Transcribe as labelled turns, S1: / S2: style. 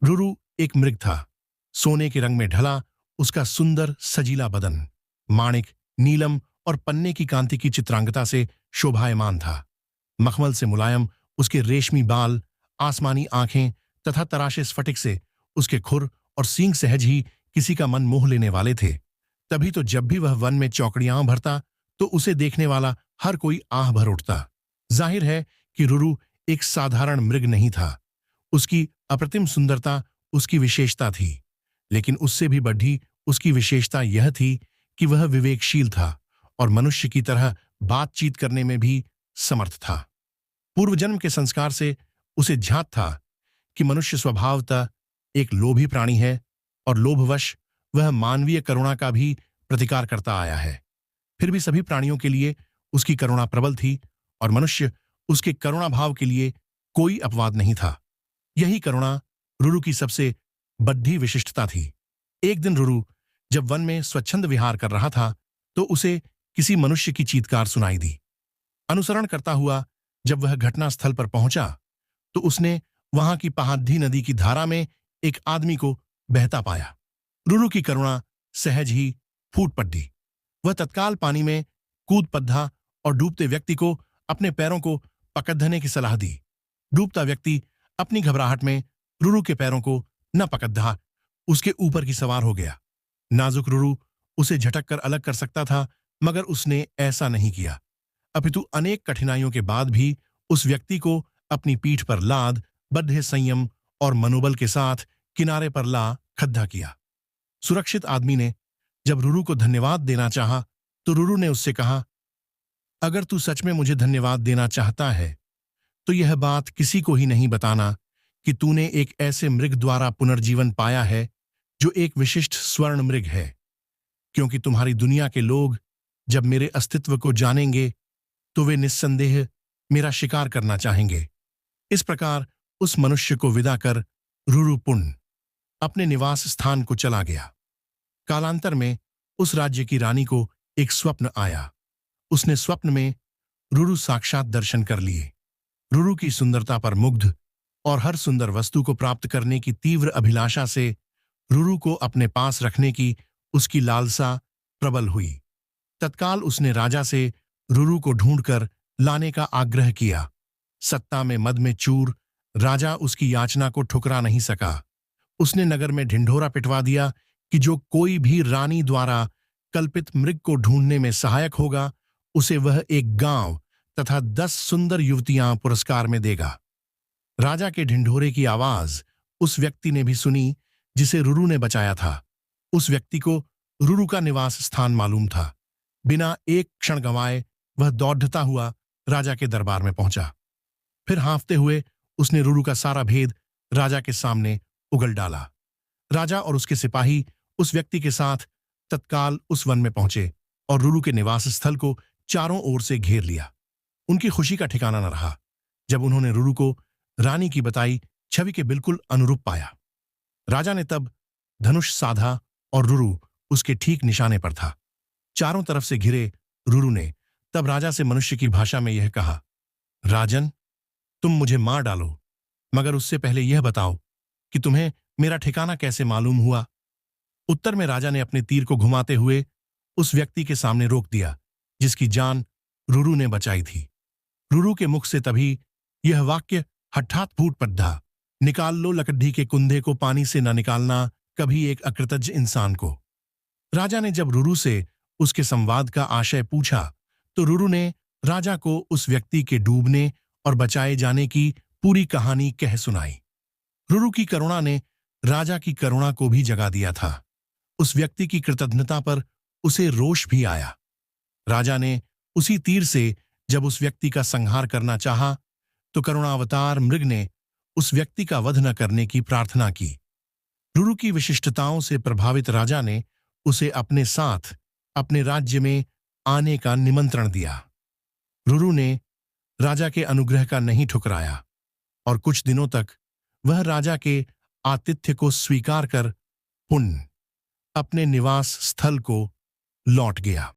S1: रुरु एक मृग था। सोने के रंग में ढला उसका सुंदर सजीला बदन माणिक, नीलम और पन्ने की कांति की चित्रांगता से शोभायमान था। मखमल से मुलायम उसके रेशमी बाल, आसमानी आंखें तथा तराशे स्फटिक से उसके खुर और सींग सहज ही किसी का मन मोह लेने वाले थे। तभी तो जब भी वह वन में चौकड़ियां भरता तो उसे देखने वाला हर कोई आह भर उठता। जाहिर है कि रुरु एक साधारण मृग नहीं था। उसकी अप्रतिम सुंदरता उसकी विशेषता थी, लेकिन उससे भी बढ़ी उसकी विशेषता यह थी कि वह विवेकशील था और मनुष्य की तरह बातचीत करने में भी समर्थ था। पूर्वजन्म के संस्कार से उसे ज्ञात था कि मनुष्य स्वभावतः एक लोभी प्राणी है और लोभवश वह मानवीय करुणा का भी प्रतिकार करता आया है। फिर भी सभी प्राणियों के लिए उसकी करुणा प्रबल थी और मनुष्य उसके करुणा भाव के लिए कोई अपवाद नहीं था। यही करुणा रुरु की सबसे बड़ी विशिष्टता थी। एक दिन रुरु जब वन में स्वच्छंद विहार कर रहा था तो उसे किसी मनुष्य की चीत्कार सुनाई दी। अनुसरण करता हुआ जब वह घटनास्थल पर पहुंचा तो उसने वहां की पहाड़ी नदी की धारा में एक आदमी को बहता पाया। रुरु की करुणा सहज ही फूट पड़ी। वह तत्काल पानी में कूद पद्धा और डूबते व्यक्ति को अपने पैरों को पकड़ने की सलाह दी। डूबता व्यक्ति अपनी घबराहट में रुरु के पैरों को न पकड़ा, उसके ऊपर की सवार हो गया। नाजुक रुरु उसे झटक कर अलग कर सकता था, मगर उसने ऐसा नहीं किया। अपितु अनेक कठिनाइयों के बाद भी उस व्यक्ति को अपनी पीठ पर लाद बड़े संयम और मनोबल के साथ किनारे पर ला खड्डा किया। सुरक्षित आदमी ने जब रुरु को धन्यवाद देना चाहा तो रुरु ने उससे कहा, अगर तू सच में मुझे धन्यवाद देना चाहता है तो यह बात किसी को ही नहीं बताना कि तूने एक ऐसे मृग द्वारा पुनर्जीवन पाया है जो एक विशिष्ट स्वर्ण मृग है, क्योंकि तुम्हारी दुनिया के लोग जब मेरे अस्तित्व को जानेंगे तो वे निस्संदेह मेरा शिकार करना चाहेंगे। इस प्रकार उस मनुष्य को विदा कर रुरु पुनः अपने निवास स्थान को चला गया। कालांतर में उस राज्य की रानी को एक स्वप्न आया। उसने स्वप्न में रुरु साक्षात दर्शन कर लिए। रुरु की सुंदरता पर मुग्ध और हर सुंदर वस्तु को प्राप्त करने की तीव्र अभिलाषा से रुरु को अपने पास रखने की उसकी लालसा प्रबल हुई। तत्काल उसने राजा से रुरु को ढूंढकर लाने का आग्रह किया। सत्ता में मद में चूर राजा उसकी याचना को ठुकरा नहीं सका। उसने नगर में ढिंढोरा पिटवा दिया कि जो कोई भी रानी द्वारा कल्पित मृग को ढूंढने में सहायक होगा उसे वह एक गांव तथा 10 सुंदर युवतियां पुरस्कार में देगा। राजा के ढिंढोरे की आवाज उस व्यक्ति ने भी सुनी जिसे रुरु ने बचाया था। उस व्यक्ति को रुरु का निवास स्थान मालूम था। बिना एक क्षण गंवाए वह दौड़ता हुआ राजा के दरबार में पहुंचा। फिर हाँफते हुए उसने रुरु का सारा भेद राजा के सामने उगल डाला। राजा और उसके सिपाही उस व्यक्ति के साथ तत्काल उस वन में पहुंचे और रुरु के निवास स्थल को चारों ओर से घेर लिया। उनकी खुशी का ठिकाना न रहा जब उन्होंने रुरु को रानी की बताई छवि के बिल्कुल अनुरूप पाया। राजा ने तब धनुष साधा और रुरु उसके ठीक निशाने पर था। चारों तरफ से घिरे रुरु ने तब राजा से मनुष्य की भाषा में यह कहा, राजन, तुम मुझे मार डालो, मगर उससे पहले यह बताओ कि तुम्हें मेरा ठिकाना कैसे मालूम हुआ। उत्तर में राजा ने अपने तीर को घुमाते हुए उस व्यक्ति के सामने रोक दिया जिसकी जान रुरु ने बचाई थी। रुरु के मुख से तभी यह वाक्य हठात फूट पड़ा, निकाल लो लकड़ी के कुंधे को, पानी से न निकालना कभी एक अकृतज्ञ इंसान को। राजा ने जब रुरु से उसके संवाद का आशय पूछा तो रुरु ने राजा को उस व्यक्ति के डूबने और बचाए जाने की पूरी कहानी कह सुनाई। रुरु की करुणा ने राजा की करुणा को भी जगा दिया था। उस व्यक्ति की कृतज्ञता पर उसे रोष भी आया। राजा ने उसी तीर से जब उस व्यक्ति का संहार करना चाहा तो करुणावतार मृग ने उस व्यक्ति का वध न करने की प्रार्थना की। रुरु की विशिष्टताओं से प्रभावित राजा ने उसे अपने साथ अपने राज्य में आने का निमंत्रण दिया। रुरु ने राजा के अनुग्रह का नहीं ठुकराया और कुछ दिनों तक वह राजा के आतिथ्य को स्वीकार कर पुनः अपने निवास स्थल को लौट गया।